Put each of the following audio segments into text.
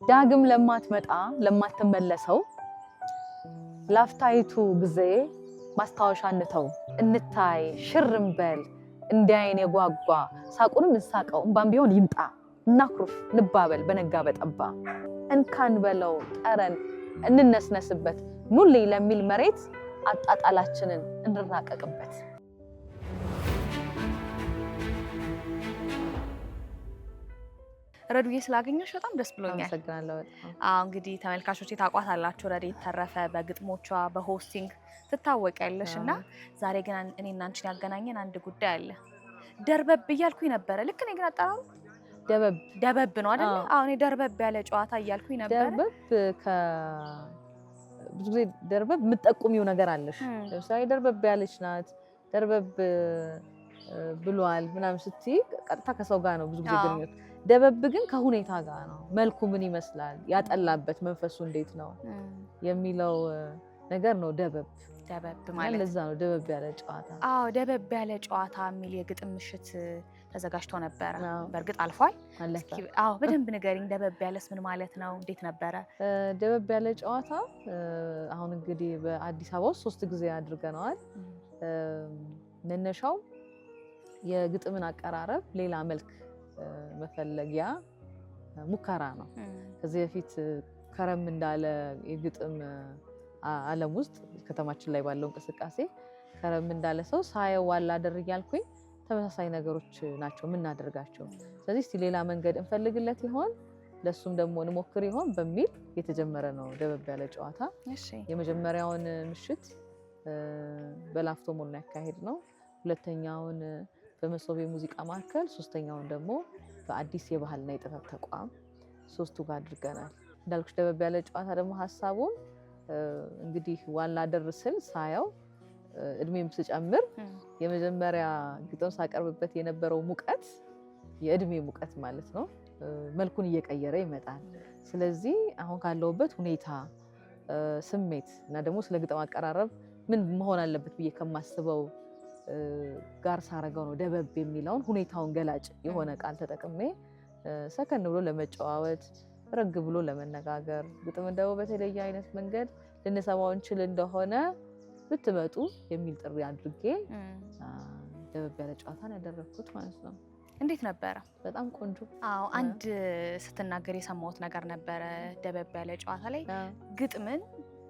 ዳግም ለማትመጣ ለማትመለሰው ላፍታይቱ ጊዜ ማስታወሻ እንተው እንታይ ሽርምበል እንዲያይን የጓጓ ሳቁንም እንሳቀው እንባም ቢሆን ይምጣ እናኩርፍ ንባበል በነጋ በጠባ እንካን በለው ጠረን እንነስነስበት ኑልይ ለሚል መሬት አጣጣላችንን እንራቀቅበት። ረዱዬ ስላገኘሽ በጣም ደስ ብሎኛል። አመሰግናለሁ። እንግዲህ ተመልካቾች ታቋታላችሁ ረዴት ተረፈ በግጥሞቿ በሆስቲንግ ትታወቂያለሽና ዛሬ ግን እኔና አንቺን ያገናኘን አንድ ጉዳይ አለ። ደርበብ እያልኩኝ ነበረ። ልክ ነኝ ግን አጠራሩ ደበብ ነው አይደል? እኔ ደርበብ ያለ ጨዋታ እያልኩኝ ነበረ። ደርበብ ብዙ ጊዜ ደርበብ የምትጠቁሚው ነገር አለሽ። ለምሳሌ ደርበብ ያለች ናት፣ ደርበብ ብሏል ምናምን ስትይ ቀጥታ ከሰው ጋር ነው ብዙ ጊዜ ግንኙነት። ደበብ ግን ከሁኔታ ጋር ነው። መልኩ ምን ይመስላል፣ ያጠላበት መንፈሱ እንዴት ነው የሚለው ነገር ነው ደበብ ማለት። ለዛ ነው ደበብ ያለ ጨዋታ። ደበብ ያለ ጨዋታ የሚል የግጥም ምሽት ተዘጋጅቶ ነበረ። በእርግጥ አልፏል። በደንብ ንገሪኝ፣ ደበብ ያለስ ምን ማለት ነው? እንዴት ነበረ? ደበብ ያለ ጨዋታ አሁን እንግዲህ በአዲስ አበባ ውስጥ 3 ጊዜ አድርገነዋል። መነሻው የግጥምን አቀራረብ ሌላ መልክ መፈለጊያ ሙከራ ነው። ከዚህ በፊት ከረም እንዳለ የግጥም ዓለም ውስጥ ከተማችን ላይ ባለው እንቅስቃሴ ከረም እንዳለ ሰው ሳየው ዋላ አደር እያልኩኝ ተመሳሳይ ነገሮች ናቸው የምናደርጋቸው። ስለዚህ እስቲ ሌላ መንገድ እንፈልግለት ይሆን ለሱም ደግሞ እንሞክር ይሆን በሚል የተጀመረ ነው ደበብ ያለ ጨዋታ። የመጀመሪያውን ምሽት በላፍቶ ሞል ያካሄድ ነው። ሁለተኛውን በመሶብ የሙዚቃ ማዕከል፣ ሶስተኛውን ደግሞ በአዲስ የባህልና የጥበብ ተቋም 3ቱ ጋር አድርገናል። እንዳልኩሽ ደበብ ያለ ጨዋታ ደግሞ ሀሳቡ እንግዲህ ዋላ ደርስል ሳየው እድሜም ስጨምር የመጀመሪያ ግጥም ሳቀርብበት የነበረው ሙቀት የእድሜ ሙቀት ማለት ነው መልኩን እየቀየረ ይመጣል። ስለዚህ አሁን ካለውበት ሁኔታ ስሜት እና ደግሞ ስለ ግጥም አቀራረብ ምን መሆን አለበት ብዬ ከማስበው ጋር ሳረገው ነው ደበብ የሚለውን ሁኔታውን ገላጭ የሆነ ቃል ተጠቅሜ ሰከን ብሎ ለመጨዋወት ረግ ብሎ ለመነጋገር ግጥም እንደው በተለየ አይነት መንገድ ልንሰማው እንችል እንደሆነ ብትመጡ የሚል ጥሪ አድርጌ ደበብ ያለ ጨዋታን ያደረኩት ማለት ነው። እንዴት ነበረ? በጣም ቆንጆ። አንድ ስትናገር የሰማሁት ነገር ነበረ ደበብ ያለ ጨዋታ ላይ ግጥምን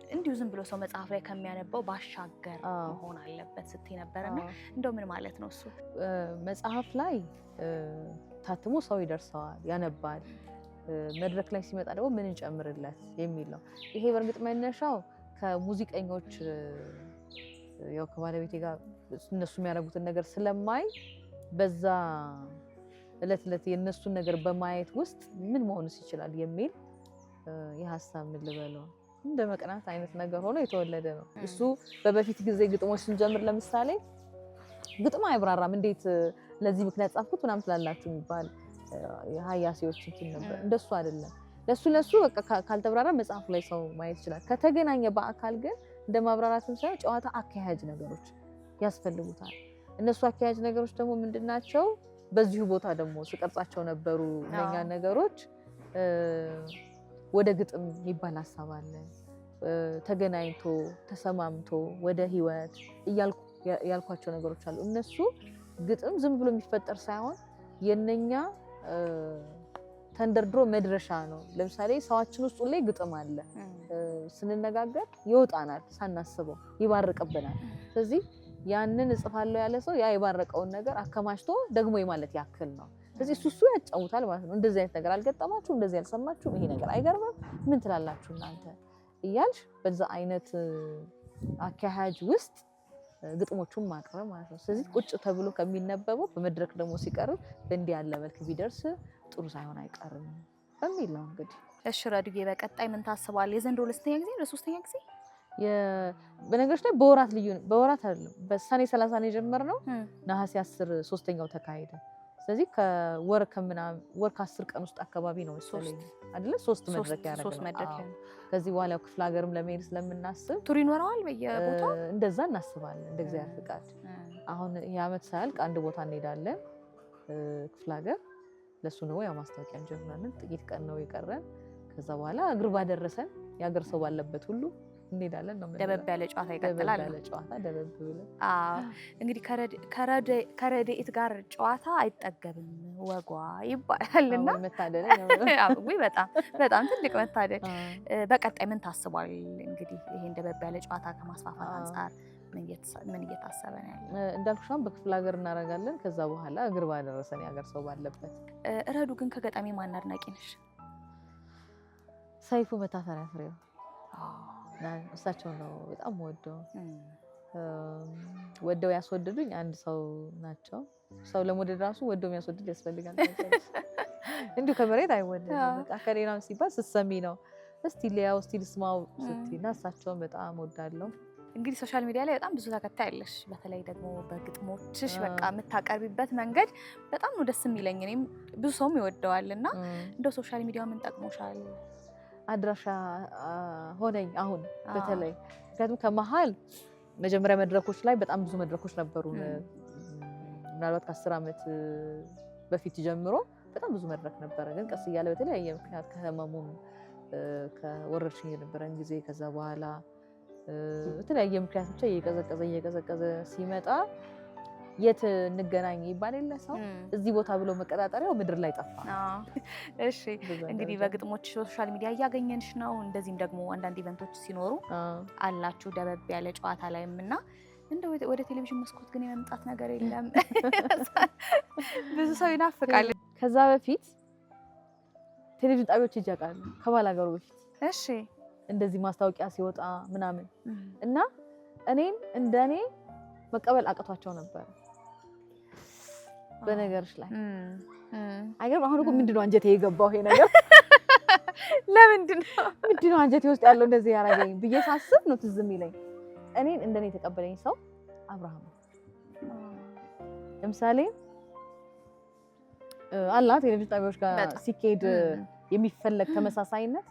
እንዲሁ ዝም ብሎ ሰው መጽሐፍ ላይ ከሚያነበው ባሻገር መሆን አለበት ስትይ ነበርና እንደው ምን ማለት ነው እሱ? መጽሐፍ ላይ ታትሞ ሰው ይደርሰዋል፣ ያነባል። መድረክ ላይ ሲመጣ ደግሞ ምን እንጨምርለት የሚል ነው። ይሄ በእርግጥ መነሻው ከሙዚቀኞች ያው ከባለቤቴ ጋር እነሱ የሚያደርጉትን ነገር ስለማይ በዛ እለት እለት የእነሱን ነገር በማየት ውስጥ ምን መሆንስ ይችላል የሚል የሀሳብ ምን ልበለው እንደ መቅናት አይነት ነገር ሆኖ የተወለደ ነው። እሱ በበፊት ጊዜ ግጥሞች ስንጀምር ለምሳሌ ግጥም አይብራራም እንዴት ለዚህ ምክንያት ጻፍኩት ምናምን ስላላችሁ የሚባል የሀያሲዎች እንትን ነበር። እንደሱ አይደለም። ለሱ በቃ ካልተብራራ መጽሐፍ ላይ ሰው ማየት ይችላል። ከተገናኘ በአካል ግን እንደ ማብራራትም ሳይሆን ጨዋታ አካያጅ ነገሮች ያስፈልጉታል። እነሱ አካያጅ ነገሮች ደግሞ ምንድናቸው? በዚሁ ቦታ ደግሞ ስቀርጻቸው ነበሩ እነኛ ነገሮች ወደ ግጥም ይባል ሀሳብ አለ። ተገናኝቶ ተሰማምቶ ወደ ህይወት ያልኳቸው ነገሮች አሉ። እነሱ ግጥም ዝም ብሎ የሚፈጠር ሳይሆን የነኛ ተንደርድሮ መድረሻ ነው። ለምሳሌ ሰዋችን ውስጥ ላይ ግጥም አለ። ስንነጋገር ይወጣናል፣ ሳናስበው ይባርቅብናል። ስለዚህ ያንን እጽፋለሁ ያለ ሰው ያ የባረቀውን ነገር አከማችቶ ደግሞ የማለት ያክል ነው። ስለዚህ እሱ ያጫውታል ማለት ነው። እንደዚህ አይነት ነገር አልገጠማችሁ፣ እንደዚህ ያልሰማችሁ፣ ይሄ ነገር አይገርምም፣ ምን ትላላችሁ እናንተ እያልሽ በዛ አይነት አካሄድ ውስጥ ግጥሞቹን ማቅረብ ማለት ነው። ስለዚህ ቁጭ ተብሎ ከሚነበበው በመድረክ ደግሞ ሲቀርብ በእንዲህ ያለ መልክ ቢደርስ ጥሩ ሳይሆን አይቀርም በሚል ነው እንግዲህ። እሺ ረዱዬ፣ በቀጣይ ምን ታስባለህ? የዘንድሮ ለሶስተኛ ጊዜ ለሶስተኛ ጊዜ በነገሮች ላይ በወራት አይደለም በሰኔ 30 ነው የጀመርነው። ነሐሴ 10 ሶስተኛው ተካሄደ። ስለዚህ ከወር ከ10 ቀን ውስጥ አካባቢ ነው መሰለኝ አይደለ? 3 መድረክ ያደረግነው። ከዚህ በኋላ ክፍለ ሀገርም ለመሄድ ስለምናስብ ቱር ይኖረዋል በየቦታው እንደዛ እናስባለን እንደ እግዚአብሔር ፍቃድ። አሁን የዓመት ሳያልቅ አንድ ቦታ እንሄዳለን ክፍለ ሀገር። ለሱ ነው ያው ማስታወቂያ እንጀምራለን። ጥቂት ቀን ነው የቀረን። ከዛ በኋላ እግር ባደረሰን የሀገር ሰው ባለበት ሁሉ እንሄዳለን ነው ማለት። ደበብ ያለ ጨዋታ ይቀጥላል። ደበብ ያለ ጨዋታ ደበብ ብለን እንግዲህ ከረድኤት ጋር ጨዋታ አይጠገብም ወጓ ይባላልና መታደል ወይ በጣም ትልቅ መታደል። በቀጣይ ምን ታስቧል? እንግዲህ ይሄን ደበብ ያለ ጨዋታ ከማስፋፋት አንፃር ምን እየታሰበ ነው ያለው? እንዳልኩሽም በክፍለ ሀገር እናደርጋለን። ከዛ በኋላ እግር ባደረሰን የሀገር ሰው ባለበት። ረዱ ግን ከገጣሚ ማን አድናቂ ነሽ? ሰይፉ መታፈሪያ ፍሬው እሳቸው ነው በጣም ወደው ያስወደዱኝ አንድ ሰው ናቸው። ሰው ለመውደድ ራሱ ወደው የሚያስወድድ ያስፈልጋል። እንዲሁ ከመሬት አይወደድም። በቃ ከሌላም ሲባል ስትሰሚ ነው እስቲ ሊያው እስቲ ልስማው ስትይና እሳቸውን በጣም ወዳለሁ። እንግዲህ ሶሻል ሚዲያ ላይ በጣም ብዙ ተከታይ ያለሽ፣ በተለይ ደግሞ በግጥሞችሽ በቃ የምታቀርቢበት መንገድ በጣም ነው ደስ የሚለኝ። እኔም ብዙ ሰውም ይወደዋልና እንደው ሶሻል ሚዲያው ምን ጠቅሞሻል? አድራሻ ሆነኝ አሁን በተለይ ምክንያቱም ከመሀል መጀመሪያ መድረኮች ላይ በጣም ብዙ መድረኮች ነበሩ። ምናልባት ከ10 ዓመት በፊት ጀምሮ በጣም ብዙ መድረክ ነበረ። ግን ቀስ እያለ በተለያየ ምክንያት ከህመሙም ከወረርሽኝ የነበረን ጊዜ ከዛ በኋላ በተለያየ ምክንያት ብቻ እየቀዘቀዘ ሲመጣ የት እንገናኝ ይባል የለ ሰው እዚህ ቦታ ብሎ መቀጣጠሪያው ምድር ላይ ጠፋ። እሺ እንግዲህ በግጥሞች ሶሻል ሚዲያ እያገኘንሽ ነው። እንደዚህም ደግሞ አንዳንድ ኢቨንቶች ሲኖሩ አላችሁ ደበብ ያለ ጨዋታ ላይም እና እንደው ወደ ቴሌቪዥን መስኮት ግን የመምጣት ነገር የለም። ብዙ ሰው ይናፍቃል። ከዛ በፊት ቴሌቪዥን ጣቢያዎች ይጃቃሉ ከባላገሩ በፊት። እሺ እንደዚህ ማስታወቂያ ሲወጣ ምናምን እና እኔን እንደኔ መቀበል አቅቷቸው ነበር። በነገርሽ ላይ አይገርም? አሁን እኮ ምንድነው አንጀቴ የገባው ይሄ ነገር ምንድነው አንጀቴ ውስጥ ያለው እንደዚህ ያደረገኝ ብዬ ሳስብ ነው ትዝ የሚለኝ እኔን እንደኔ የተቀበለኝ ሰው አብርሃም። ለምሳሌ አላ ቴሌቪዥን ጣቢያዎች ጋር ሲኬድ የሚፈለግ ተመሳሳይነት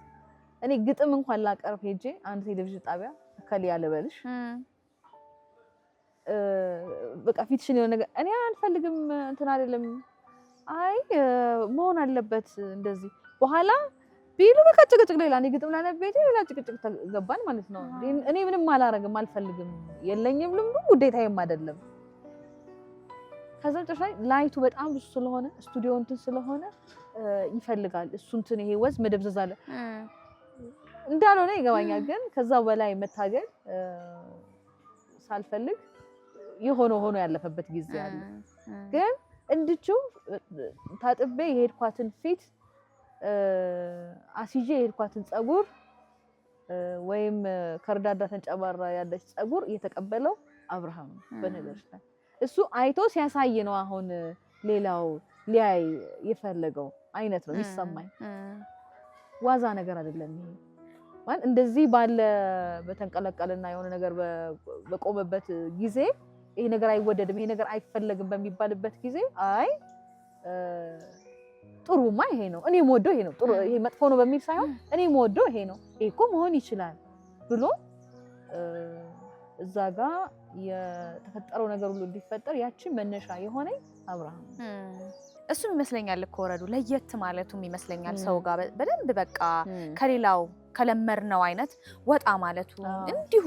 እኔ ግጥም እንኳን ላቀርብ ሄጄ አንድ ቴሌቪዥን ጣቢያ ከሊያ ልበልሽ በቃ ፊትሽን የሆነ ነገር እኔ አልፈልግም እንትን አይደለም አይ መሆን አለበት እንደዚህ በኋላ ቢሉ በቃ ጭቅጭቅ ሌላ እኔ ግጥም ላነብቤቴ ሌላ ጭቅጭቅ ተገባን ማለት ነው። እኔ ምንም አላረግም አልፈልግም የለኝም ልምዱ ውዴታዬም አይደለም። ከዛ ጭራሽ ላይ ላይቱ በጣም ብዙ ስለሆነ ስቱዲዮ እንትን ስለሆነ ይፈልጋል እሱ እንትን ይሄ ወዝ መደብዘዝ አለ እንዳልሆነ ይገባኛል። ግን ከዛ በላይ መታገል ሳልፈልግ ሆኖ ያለፈበት ጊዜ አለ። ግን እንድቹ ታጥቤ የሄድኳትን ፊት አሲጄ የሄድኳትን ጸጉር ወይም ከርዳዳ ተንጨባራ ያለች ጸጉር እየተቀበለው አብርሃም በነገርሽ ላይ እሱ አይቶ ሲያሳይ ነው አሁን ሌላው ሊያይ የፈለገው አይነት ነው የሚሰማኝ። ዋዛ ነገር አይደለም ይሄ ማለት እንደዚህ ባለ በተንቀለቀልና የሆነ ነገር በቆመበት ጊዜ ይሄ ነገር አይወደድም ይሄ ነገር አይፈለግም በሚባልበት ጊዜ አይ ጥሩማ ይሄ ነው እኔ የምወደው ይሄ ነው ጥሩ ይሄ መጥፎ ነው በሚል ሳይሆን እኔ የምወደው ይሄ ነው ይሄ እኮ መሆን ይችላል ብሎ እዛ ጋር የተፈጠረው ነገር ሁሉ እንዲፈጠር ያቺን መነሻ የሆነኝ አብርሃም እሱም ይመስለኛል እኮ ወረዱ ለየት ማለቱም ይመስለኛል ሰው ጋር በደንብ በቃ ከሌላው ከለመርነው አይነት ወጣ ማለቱ እንዲሁ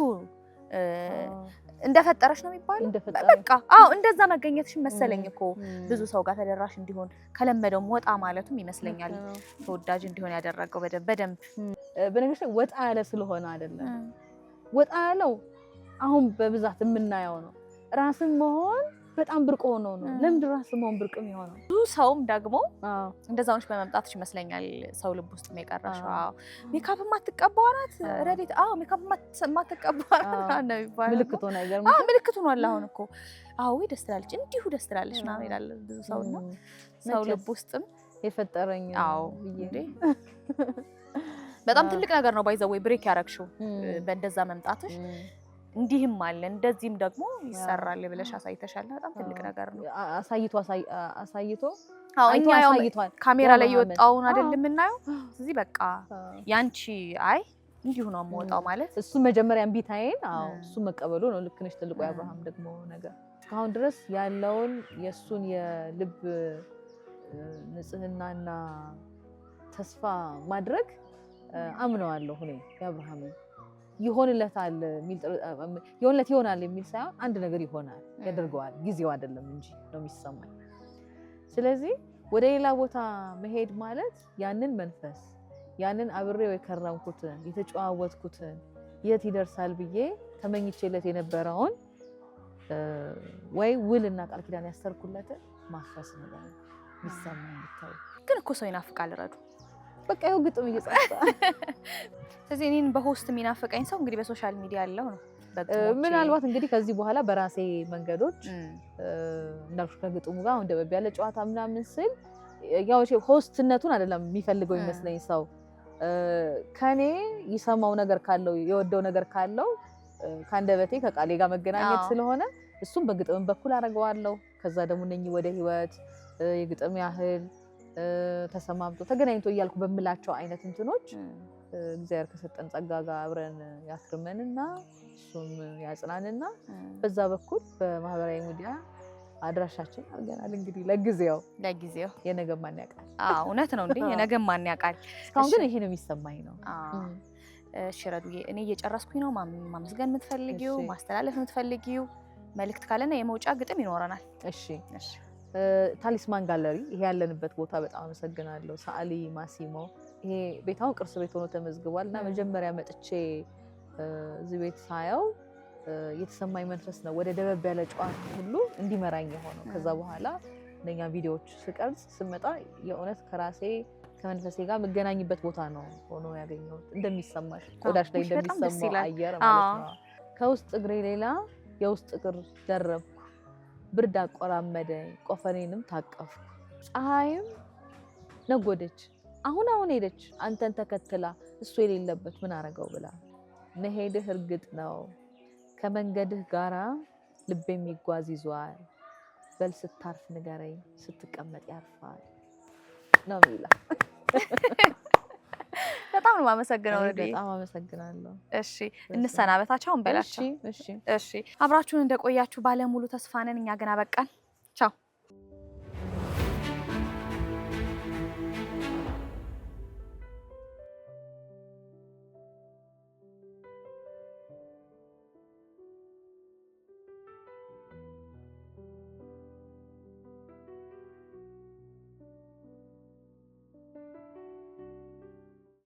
እንደፈጠረሽ ነው የሚባለው በቃ አዎ እንደዛ መገኘትሽ መሰለኝ እኮ ብዙ ሰው ጋር ተደራሽ እንዲሆን ከለመደው ወጣ ማለቱም ይመስለኛል ተወዳጅ እንዲሆን ያደረገው በደንብ በነገርሽ ወጣ ያለ ስለሆነ አይደለም ወጣ ያለው አሁን በብዛት የምናየው ነው ራስን መሆን በጣም ብርቅ ሆኖ ነው ለምን ራስን መሆን ብርቅም ይሆናል ብዙ ሰውም ደግሞ እንደዛውንሽ በመምጣትሽ ይመስለኛል ሰው ልብ ውስጥ የሚቀራሽው ሜካፕ ማትቀባው ናት ረዲት ሜካፕ ማትቀባው ናት ነው ይባላል ምልክቱ ነው አይገርም ምልክቱ ነው አሁን እኮ ደስ ትላለች እንዲሁ ደስ ትላለች ምናምን ይላል ብዙ ሰውና ሰው ልብ ውስጥም የፈጠረኝ እንዴ በጣም ትልቅ ነገር ነው ባይዘው ወይ ብሬክ ያረግሽው በእንደዛ መምጣትሽ እንዲህም አለ እንደዚህም ደግሞ ይሰራል ብለሽ አሳይተሻል በጣም ትልቅ ነገር ነው አሳይቶ እኛ ያሳይቷል ካሜራ ላይ የወጣውን አይደለም እናየው ስለዚህ በቃ ያንቺ እንዲሁ ነው የምወጣው ማለት እሱ መጀመሪያ እምቢታዬን እሱ መቀበሉ ነው ልክ ነሽ ትልቁ የአብርሃም ደግሞ ነገር እስካሁን ድረስ ያለውን የሱን የልብ ንጽህናና ተስፋ ማድረግ አምነዋለሁ እኔ የአብርሃም ይሆንለታል ይሆናል የሚል ሳይሆን አንድ ነገር ይሆናል ያደርገዋል ጊዜው አይደለም እንጂ ነው የሚሰማኝ። ስለዚህ ወደ ሌላ ቦታ መሄድ ማለት ያንን መንፈስ ያንን አብሬው የከረምኩትን የተጨዋወትኩትን የት ይደርሳል ብዬ ተመኝቼለት የነበረውን ወይ ውልና ቃል ኪዳን ያሰርኩለትን ማፍረስ ነው የሚሰማኝ። ብታይ ግን እኮ ሰው ይናፍቃል ረዱ። በቃ ይኸው ግጥም እየጻፈ ስለዚህ እኔን በሆስት የሚናፍቀኝ ሰው እንግዲህ በሶሻል ሚዲያ ያለው ነው። ምናልባት እንግዲህ ከዚህ በኋላ በራሴ መንገዶች እንዳልኩሽ ከግጥሙ ጋር አሁን ደበብ ያለ ጨዋታ ምናምን ስል ያው ሆስትነቱን አይደለም የሚፈልገው ይመስለኝ ሰው ከኔ ይሰማው ነገር ካለው የወደው ነገር ካለው ካንደበቴ ከቃሌ ጋር መገናኘት ስለሆነ እሱም በግጥም በኩል አደርገዋለሁ። ከዛ ደግሞ ነኝ ወደ ህይወት የግጥም ያህል ተሰማምቶ ተገናኝቶ እያልኩ በምላቸው አይነት እንትኖች እግዚአብሔር ከሰጠን ጸጋ ጋር አብረን ያክርመንና እሱም ያጽናንና በዛ በኩል በማህበራዊ ሚዲያ አድራሻችን አድርገናል። እንግዲህ ለጊዜው የነገ ማን ያውቃል? እውነት ነው እንዴ የነገ ማን ያውቃል? እስካሁን ግን ይሄ ነው የሚሰማኝ ነው። እሺ ረዱዬ፣ እኔ እየጨረስኩኝ ነው። ማመስገን የምትፈልጊው ማስተላለፍ የምትፈልጊው መልእክት ካለና የመውጫ ግጥም ይኖረናል። እሺ ታሊስማን ጋለሪ ይሄ ያለንበት ቦታ በጣም አመሰግናለሁ። ሰዓሊ ማሲሞ ይሄ ቤታው ቅርስ ቤት ሆኖ ተመዝግቧል እና መጀመሪያ መጥቼ እዚህ ቤት ሳየው የተሰማኝ መንፈስ ነው ወደ ደበብ ያለ ጨዋታ ሁሉ እንዲመራኝ የሆነው። ከዛ በኋላ እነኛ ቪዲዮዎች ስቀርጽ ስመጣ የእውነት ከራሴ ከመንፈሴ ጋር መገናኝበት ቦታ ነው ሆኖ ያገኘሁት። እንደሚሰማሽ ቆዳሽ ላይ እንደሚሰማው አየር ማለት ነው። ከውስጥ እግሬ ሌላ የውስጥ እግር ደረብኩ፣ ብርድ አቆራመደኝ፣ ቆፈኔንም ታቀፍኩ። ፀሐይም ነጎደች አሁን ሄደች አንተን ተከትላ፣ እሱ የሌለበት ምን አረገው ብላ። መሄድህ እርግጥ ነው ከመንገድህ ጋራ ልብ የሚጓዝ ይዟል፣ በል ስታርፍ ንገረኝ ስትቀመጥ ያርፋል ነው የሚላ። በጣም ነው የማመሰግነው። በጣም አመሰግናለሁ። እሺ እንሰናበታቸው እንበላቸው። እሺ አብራችሁን እንደቆያችሁ ባለሙሉ ተስፋ ነን። እኛ ግን አበቃን። ቻው።